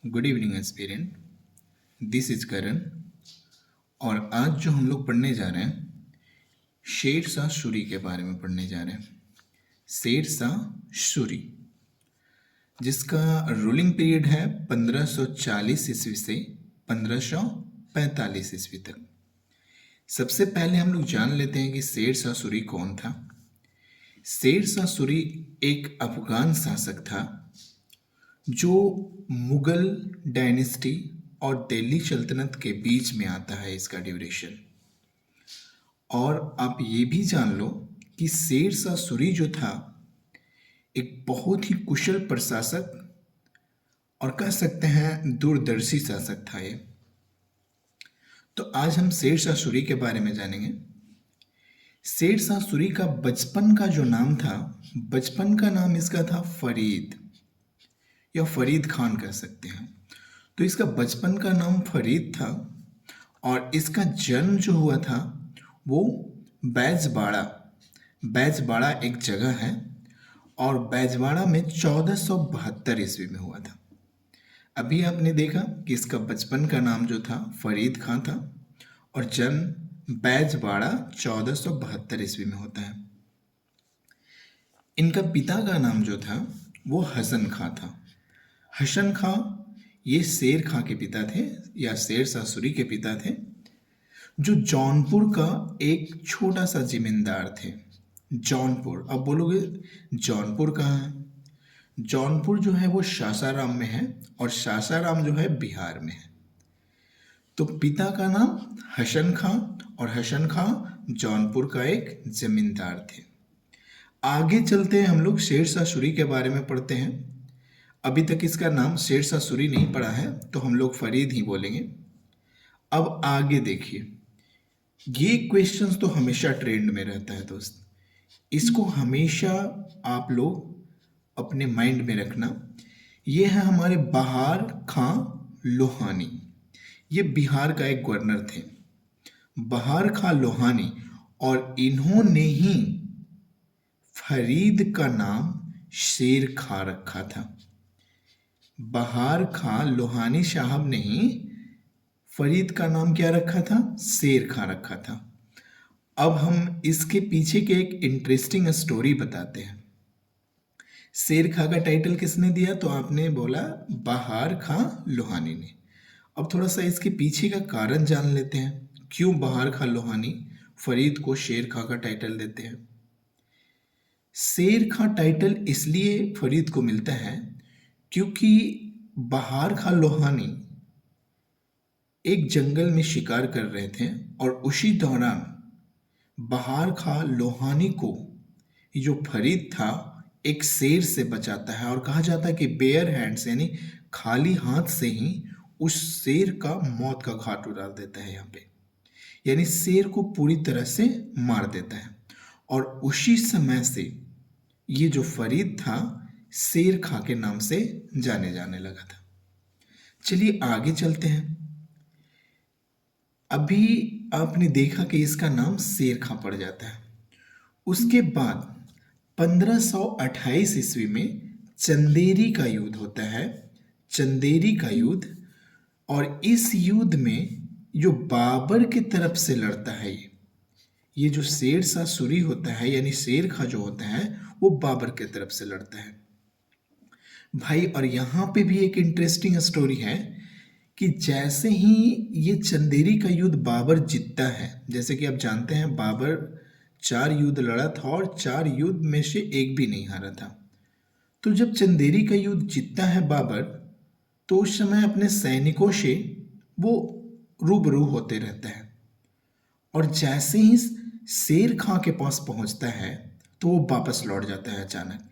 Good evening aspirant. This is Karan. और आज जो हम लोग पढ़ने जा रहे हैं शेर शाह सूरी के बारे में पढ़ने जा रहे हैं। शेर शाह सूरी जिसका रूलिंग पीरियड है 1540 ईस्वी से 1545 ईस्वी तक। सबसे पहले हम लोग जान लेते हैं कि शेर शाह सूरी कौन था। शेर शाह सूरी एक अफगान शासक था जो मुगल डायनेस्टी और दिल्ली सल्तनत के बीच में आता है इसका ड्यूरेशन। और आप ये भी जान लो कि शेर शाह सूरी जो था एक बहुत ही कुशल प्रशासक और कह सकते हैं दूरदर्शी शासक था ये। तो आज हम शेर शाह सूरी के बारे में जानेंगे। शेर शाह सूरी का बचपन का जो नाम था, बचपन का नाम इसका था फरीद या फरीद खान कह सकते हैं। तो इसका बचपन का नाम फरीद था और इसका जन्म जो हुआ था वो बैजबाड़ा, बैजबाड़ा एक जगह है और बैजबाड़ा में 1472 ईस्वी में हुआ था। अभी आपने देखा कि इसका बचपन का नाम जो था फरीद खान था और जन्म बैजबाड़ा 1472 ईस्वी में होता है। इनका पिता का नाम जो था वो हसन खां था। हसन खां ये शेर खां के पिता थे या शेर शाह सूरी के पिता थे, जो जौनपुर का एक छोटा सा जमींदार थे। जौनपुर, अब बोलोगे जौनपुर कहाँ है? जौनपुर जो है वो सासाराम में है और सासाराम जो है बिहार में है। तो पिता का नाम हसन खां और हसन खां जौनपुर का एक जमींदार थे। आगे चलते हैं, हम लोग शेर शाह सूरी के बारे में पढ़ते हैं। अभी तक इसका नाम शेर शाह सूरी नहीं पढ़ा है तो हम लोग फरीद ही बोलेंगे। अब आगे देखिए, ये क्वेश्चंस तो हमेशा ट्रेंड में रहता है दोस्त, इसको हमेशा आप लोग अपने माइंड में रखना। ये है हमारे बहार खां लोहानी, ये बिहार का एक गवर्नर थे बहार खां लोहानी, और इन्होंने ही फरीद का नाम शेर खां रखा था। बहार खां लोहानी साहब ने ही फरीद का नाम क्या रखा था? शेर खां रखा था। अब हम इसके पीछे के एक इंटरेस्टिंग स्टोरी बताते हैं। शेर खां का टाइटल किसने दिया? तो आपने बोला बहार खां लोहानी ने। अब थोड़ा सा इसके पीछे का कारण जान लेते हैं, क्यों बहार खां लोहानी फरीद को शेर खां का टाइटल देते हैं। शेर खां टाइटल इसलिए फरीद को मिलता है क्योंकि बहार खां लोहानी एक जंगल में शिकार कर रहे थे और उसी दौरान बहार खां लोहानी को जो फरीद था एक शेर से बचाता है और कहा जाता है कि बेयर हैंड्स यानी खाली हाथ से ही उस शेर का मौत का घाट उड़ा देता है यहाँ पे, यानी शेर को पूरी तरह से मार देता है। और उसी समय से ये जो फरीद था शेर खां के नाम से जाने जाने लगा था। चलिए आगे चलते हैं। अभी आपने देखा कि इसका नाम शेर खां पड़ जाता है। उसके बाद 1528 ईस्वी में चंदेरी का युद्ध होता है, चंदेरी का युद्ध। और इस युद्ध में जो बाबर की तरफ से लड़ता है ये जो शेर शाह सूरी होता है यानी शेर खां जो होता है वो बाबर की तरफ से लड़ता है भाई। और यहाँ पे भी एक इंटरेस्टिंग स्टोरी है कि जैसे ही ये चंदेरी का युद्ध बाबर जीतता है, जैसे कि आप जानते हैं बाबर 4 युद्ध लड़ा था और 4 युद्ध में से एक भी नहीं हारा था। तो जब चंदेरी का युद्ध जीतता है बाबर, तो उस समय अपने सैनिकों से वो रूबरू होते रहता है और जैसे ही शेर खां के पास पहुंचता है तो वो वापस लौट जाता है अचानक।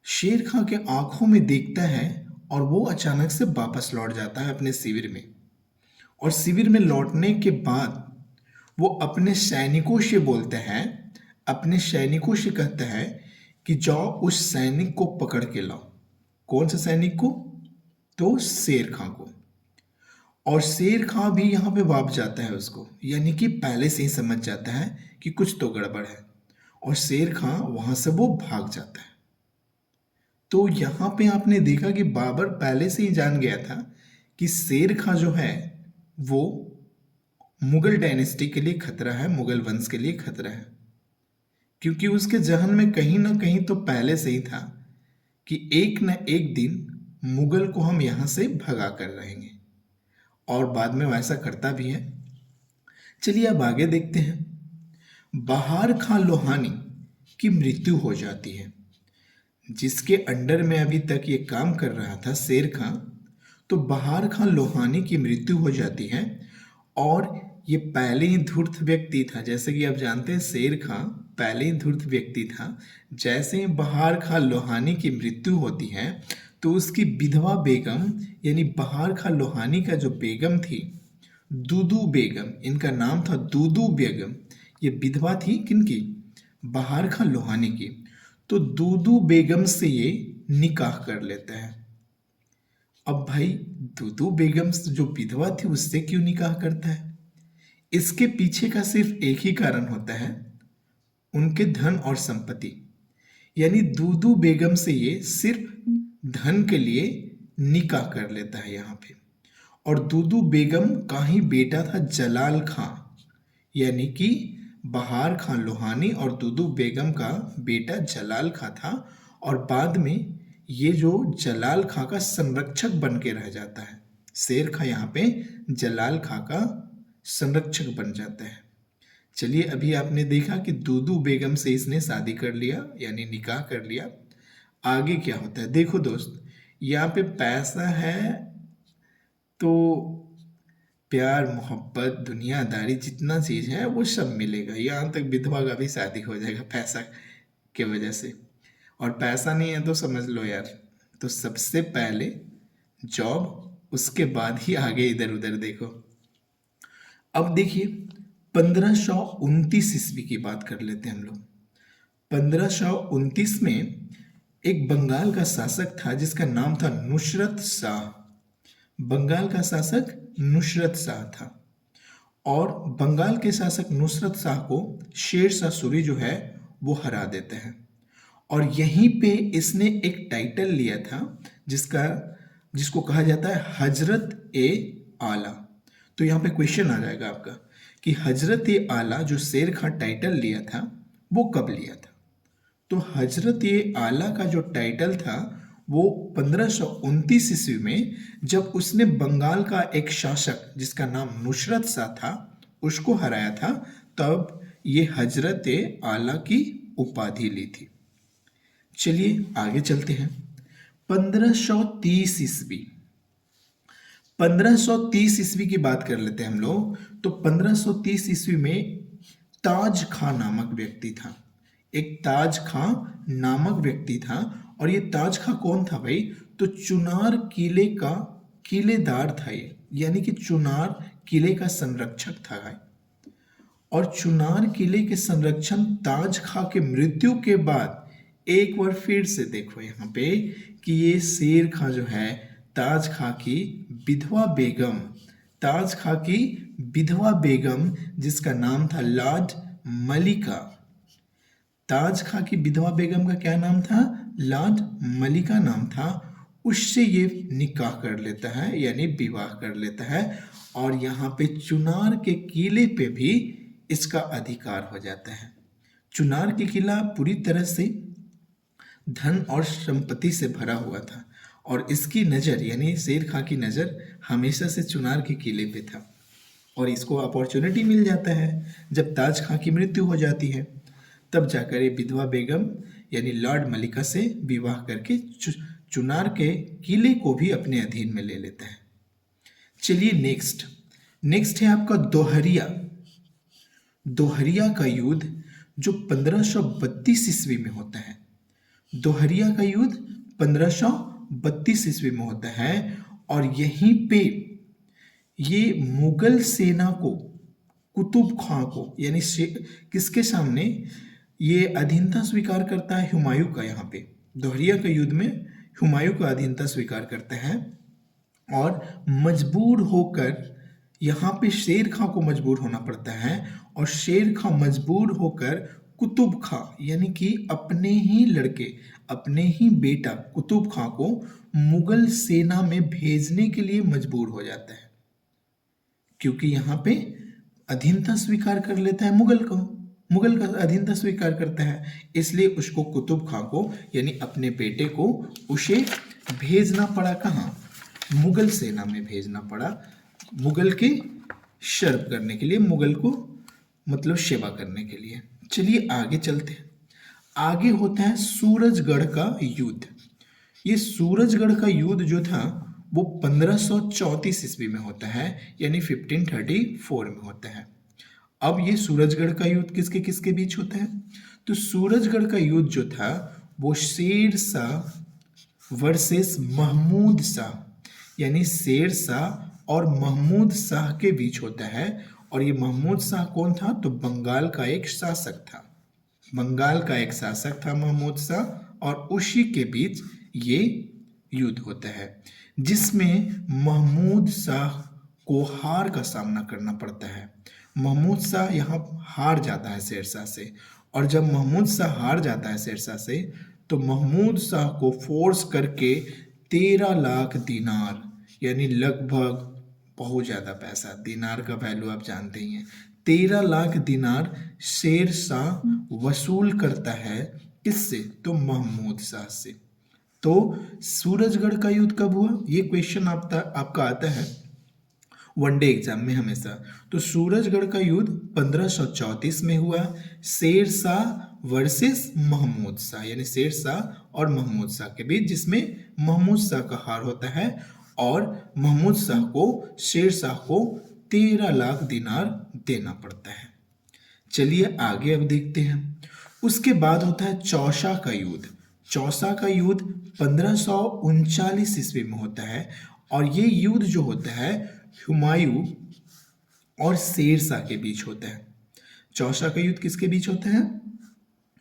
शेर खां के आंखों में देखता है और वो अचानक से वापस लौट जाता है अपने शिविर में। और शिविर में लौटने के बाद वो अपने सैनिकों से बोलता है, अपने सैनिकों से कहता है कि जाओ उस सैनिक को पकड़ के लाओ। कौन से सैनिक को? तो शेर खां को। और शेर खां भी यहाँ पे वापस जाता है उसको, यानी कि पहले से ही समझ जाता है कि कुछ तो गड़बड़ है और शेर खां वहां से वो भाग जाता है। तो यहाँ पे आपने देखा कि बाबर पहले से ही जान गया था कि शेर खां जो है वो मुगल डायनेस्टी के लिए खतरा है, मुगल वंश के लिए खतरा है, क्योंकि उसके जहन में कहीं ना कहीं तो पहले से ही था कि एक न एक दिन मुगल को हम यहाँ से भगा कर रहेंगे, और बाद में वैसा करता भी है। चलिए अब आगे देखते हैं। बहार खां लोहानी की मृत्यु हो जाती है, जिसके अंडर में अभी तक ये काम कर रहा था शेर खां। तो बहार खां लोहानी की मृत्यु हो जाती है, और ये पहले ही धूर्त व्यक्ति था। जैसे कि आप जानते हैं शेर खां पहले ही धूर्त व्यक्ति था। जैसे ही बहार खां लोहानी की मृत्यु होती है तो उसकी विधवा बेगम यानी बहार खां लोहानी का जो बेगम थी दूदू बेगम, इनका नाम था दूदू बेगम, ये विधवा थी किनकी? बहार खां लोहानी की। तो दूदू बेगम से ये निकाह कर लेता है। अब भाई दूदू बेगम जो विधवा थी उससे क्यों निकाह करता है? इसके पीछे का सिर्फ एक ही कारण होता है, उनके धन और संपत्ति। यानी दूदू बेगम से ये सिर्फ धन के लिए निकाह कर लेता है यहाँ पे। और दूदू बेगम का ही बेटा था जलाल खां, यानी कि बहार खां लोहानी और दूदू बेगम का बेटा जलाल खां था। और बाद में ये जो जलाल खां का संरक्षक बन के रह जाता है। शेर खां यहाँ पे जलाल खां का संरक्षक बन जाता है। चलिए अभी आपने देखा कि दूदू बेगम से इसने शादी कर लिया यानी निकाह कर लिया। आगे क्या होता है देखो दोस्त, यहाँ पे पैसा है तो प्यार मोहब्बत दुनियादारी जितना चीज़ है वो सब मिलेगा। यहाँ तक विधवा का भी शादी हो जाएगा पैसा के वजह से। और पैसा नहीं है तो समझ लो यार, तो सबसे पहले जॉब, उसके बाद ही आगे इधर उधर देखो। अब देखिए 1529 ईस्वी की बात कर लेते हैं हम लोग। 1529 में एक बंगाल का शासक था जिसका नाम था नुसरत शाह। बंगाल का शासक नुसरत शाह था, और बंगाल के शासक नुसरत शाह को शेर शाह सूरी जो है वो हरा देते हैं। और यहीं पे इसने एक टाइटल लिया था जिसको कहा जाता है हजरत ए आला। तो यहाँ पे क्वेश्चन आ जाएगा आपका कि हजरत ए आला जो शेर खां टाइटल लिया था वो कब लिया था? तो हजरत ए आला का जो टाइटल था वो 1529 ईस्वी में जब उसने बंगाल का एक शासक जिसका नाम नुसरत शाह था उसको हराया था, तब ये हजरत ए आला की उपाधि ली थी। चलिए आगे चलते हैं। 1530 ईस्वी 1530 ईस्वी की बात कर लेते हैं हम लोग। तो 1530 ईस्वी में ताज खां नामक व्यक्ति था। एक ताज खां नामक व्यक्ति था, और ये ताज खां कौन था भाई? तो चुनार किले का किलेदार था ये, यानी कि चुनार किले का संरक्षक था भाई। और चुनार किले के संरक्षण ताज खां के मृत्यु के बाद एक बार फिर से देखो यहाँ पे कि ये शेर खां जो है ताज खां की विधवा बेगम, ताज खां की विधवा बेगम जिसका नाम था लॉर्ड मलिका। ताज खां की विधवा बेगम का क्या नाम था? लॉर्ड मलिका नाम था। उससे ये निकाह कर लेता है यानी विवाह कर लेता है, और यहाँ पे चुनार के किले पे भी इसका अधिकार हो जाता है। चुनार के किला पूरी तरह से धन और संपत्ति से भरा हुआ था, और इसकी नज़र यानी शेर खां की नज़र हमेशा से चुनार के किले पे था। और इसको अपॉर्चुनिटी मिल जाता है जब ताज खां की मृत्यु हो जाती है, तब जाकर ये विधवा बेगम यानी लॉर्ड मलिका से विवाह करके चुनार के किले को भी अपने अधीन में ले लेता है। चलिए नेक्स्ट है आपका दोहरिया। दोहरिया का युद्ध जो 1532 ईस्वी में होता है। दोहरिया का युद्ध 1532 ईस्वी में होता है, और यहीं पे ये मुगल सेना को कुतुब खां को यानी किसके सामने ये अधीनता स्वीकार करता है? हुमायूं का। यहाँ पे दोहरिया के युद्ध में हुमायूं का अधीनता स्वीकार करता है, और मजबूर होकर यहाँ पे शेर खां को मजबूर होना पड़ता है, और शेर खां मजबूर होकर कुतुब खां यानी कि अपने ही लड़के, अपने ही बेटा कुतुब खां को मुगल सेना में भेजने के लिए मजबूर हो जाता है, क्योंकि यहाँ पे अधीनता स्वीकार कर लेता है मुगल का अधीनता स्वीकार करता है, इसलिए उसको कुतुब खां को यानी अपने बेटे को उसे भेजना पड़ा। कहाँ? मुगल सेना में भेजना पड़ा, मुगल के सर्व करने के लिए, मुगल को मतलब सेवा करने के लिए। चलिए आगे चलते हैं। आगे होता है सूरजगढ़ का युद्ध। ये सूरजगढ़ का युद्ध जो था वो 1534 ईस्वी में होता है, यानी 1534 में होता है। अब ये सूरजगढ़ का युद्ध किसके किसके बीच होता है? तो सूरजगढ़ का युद्ध जो था वो शेर शाह वर्सेस महमूद शाह, यानी शेर शाह और महमूद शाह के बीच होता है। और ये महमूद शाह कौन था? तो बंगाल का एक शासक था, बंगाल का एक शासक था महमूद शाह, और उसी के बीच ये युद्ध होता है, जिसमें महमूद शाह को हार का सामना करना पड़ता है। महमूद शाह यहाँ हार जाता है शेरशाह से, और जब महमूद शाह हार जाता है शेरशाह से तो महमूद शाह को फोर्स करके 13 लाख दिनार, यानी लगभग बहुत ज़्यादा पैसा, दिनार का वैल्यू आप जानते ही हैं, 13 लाख दिनार शेरशाह वसूल करता है। किससे? तो महमूद शाह से। तो सूरजगढ़ का युद्ध कब हुआ? ये क्वेश्चन आपका आता है वनडे एग्जाम में हमेशा। तो सूरजगढ़ का युद्ध 1534 में हुआ, शेर शाह वर्सेस महमूद शाह, यानी शेर शाह और महमूद शाह के बीच, जिसमें महमूद शाह का हार होता है और महमूद शाह को शेर शाह को 13 लाख दिनार देना पड़ता है। चलिए आगे अब देखते हैं। उसके बाद होता है चौसा का युद्ध। चौसा का युद्ध 1539 ईस्वी में होता है, और ये युद्ध जो होता है हुमायूं और शेरशाह के बीच होता है। चौसा का युद्ध किसके बीच होता है?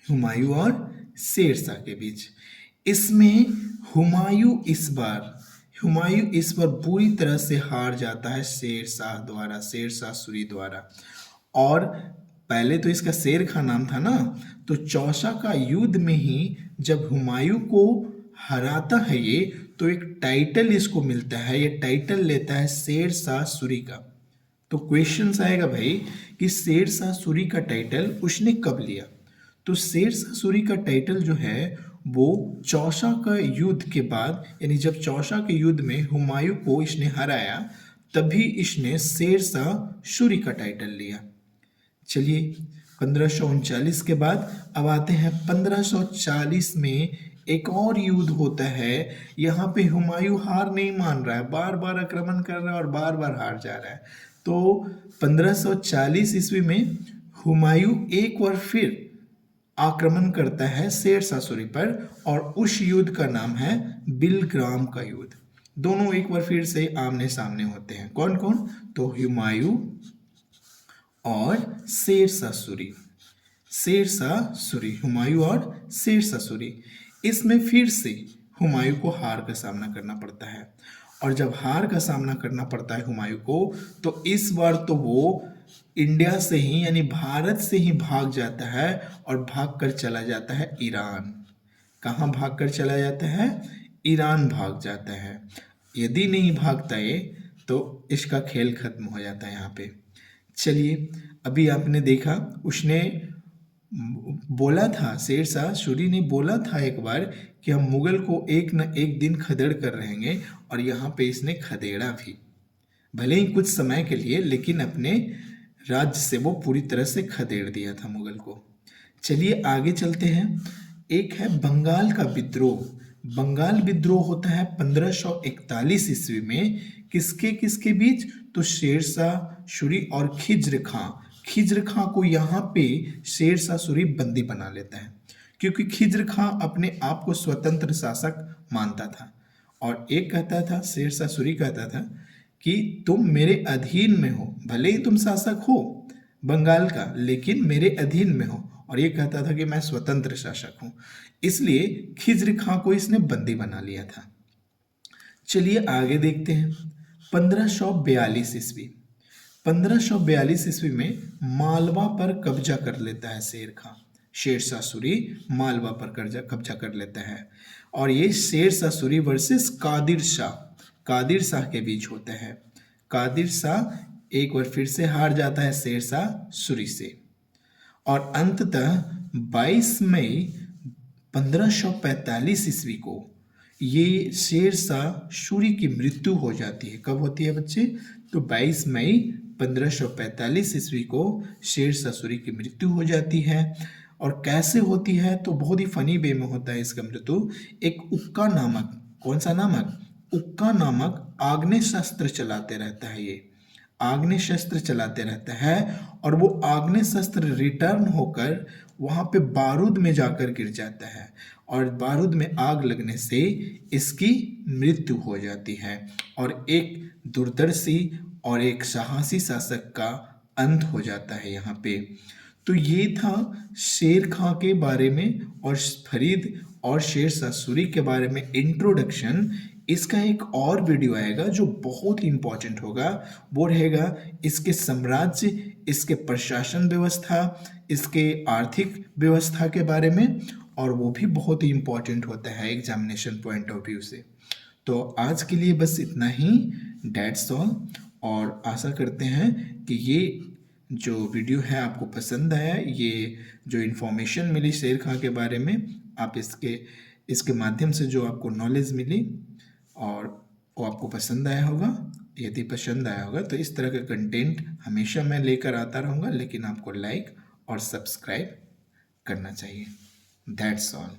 हुमायूं और शेरशाह के बीच। इसमें हुमायूं इस बार बुरी तरह से हार जाता है शेरशाह सूरी द्वारा। और पहले तो इसका शेर खां नाम था ना, तो चौसा का युद्ध में ही जब हुमायूं को हराता है ये, तो एक टाइटल इसको मिलता है, ये टाइटल लेता है शेरशाह सूरी का। तो क्वेश्चन आएगा भाई कि शेरशाह सूरी का टाइटल उसने कब लिया? तो शेरशाह सूरी का टाइटल जो है वो चौसा का युद्ध के बाद, यानी जब चौसा के युद्ध में हुमायूं को इसने हराया तभी इसने शेरशाह सूरी का टाइटल लिया। चलिए 1539 के बाद अब आते हैं 1540 में एक और युद्ध होता है। यहाँ पे हुमायूं हार नहीं मान रहा है, बार बार आक्रमण कर रहा है और बार बार हार जा रहा है। तो 1540 ईस्वी में हुमायूं एक बार फिर आक्रमण करता है शेरशाह सूरी पर, और उस युद्ध का नाम है बिलग्राम का युद्ध। दोनों एक बार फिर से आमने सामने होते हैं। कौन कौन? तो हुमायूं और शेरशाह सूरी, हुमायूं और शेरशाह सूरी। इसमें फिर से हुमायूं को हार का सामना करना पड़ता है, और जब हार का सामना करना पड़ता है हुमायूं को, तो इस बार तो वो इंडिया से ही यानी भारत से ही भाग जाता है और भागकर चला जाता है ईरान। कहाँ भागकर चला जाता है? ईरान भाग जाता है। यदि नहीं भागता ये तो इसका खेल खत्म हो जाता है यहाँ पे। चलिए अभी आपने देखा उसने बोला था, शेरशाह सूरी ने बोला था एक बार कि हम मुगल को एक न एक दिन खदेड़ कर रहेंगे, और यहाँ पे इसने खदेड़ा भी, भले ही कुछ समय के लिए, लेकिन अपने राज्य से वो पूरी तरह से खदेड़ दिया था मुगल को। चलिए आगे चलते हैं। एक है बंगाल का विद्रोह। बंगाल विद्रोह होता है 1541 ईस्वी में। किसके किसके बीच? तो शेरशाह सूरी और खिज्र खां को यहाँ पे शेरशाह सूरी बंदी बना लेता है, क्योंकि खिज्र खां अपने आप को स्वतंत्र शासक मानता था, और एक कहता था, शेरशाह सूरी कहता था कि तुम मेरे अधीन में हो, भले ही तुम शासक हो बंगाल का, लेकिन मेरे अधीन में हो, और ये कहता था कि मैं स्वतंत्र शासक हूँ। इसलिए खिज्र खां को इसने बंदी बना लिया था। चलिए आगे देखते हैं। 1542 ईस्वी। 1542 ईस्वी में मालवा पर कब्जा कर लेता है शेरशाह सूरी मालवा पर कब्जा कर लेता है। और ये शेरशाह सूरी वर्सेस कादिर शाह के बीच होता है। कादिर शाह एक बार फिर से हार जाता है शेरशाह सूरी से और अंततः 22 मई 1545 ईस्वी को ये शेरशाह सूरी की मृत्यु हो जाती है। कब होती है बच्चे? तो 22 मई 1545 ईस्वी को शेरशाह सूरी की मृत्यु हो जाती है। और कैसे होती है? तो बहुत ही फनी वे में होता है इसका मृत्यु। एक उक्का नामक, कौन सा नामक? उक्का नामक आग्नेय शस्त्र चलाते रहता है। ये आग्नेय शस्त्र चलाते रहता है और वो आग्नेय शस्त्र रिटर्न होकर वहाँ पे बारूद में जाकर गिर जाता है और बारूद में आग लगने से इसकी मृत्यु हो जाती है और एक दूरदर्शी और एक साहसी शासक का अंत हो जाता है यहाँ पे। तो ये था शेर खां के बारे में और फरीद और शेरशाह सूरी के बारे में इंट्रोडक्शन। इसका एक और वीडियो आएगा जो बहुत ही इंपॉर्टेंट होगा, वो रहेगा इसके साम्राज्य, इसके प्रशासन व्यवस्था, इसके आर्थिक व्यवस्था के बारे में, और वो भी बहुत ही इंपॉर्टेंट होता है एग्जामिनेशन पॉइंट ऑफ व्यू से। तो आज के लिए बस इतना ही, डेट्स ऑल। और आशा करते हैं कि ये जो वीडियो है आपको पसंद आया, ये जो इन्फॉर्मेशन मिली शेर खां के बारे में, आप इसके माध्यम से जो आपको नॉलेज मिली और वो आपको पसंद आया होगा। यदि पसंद आया होगा तो इस तरह का कंटेंट हमेशा मैं लेकर आता रहूँगा, लेकिन आपको लाइक और सब्सक्राइब करना चाहिए। That's all.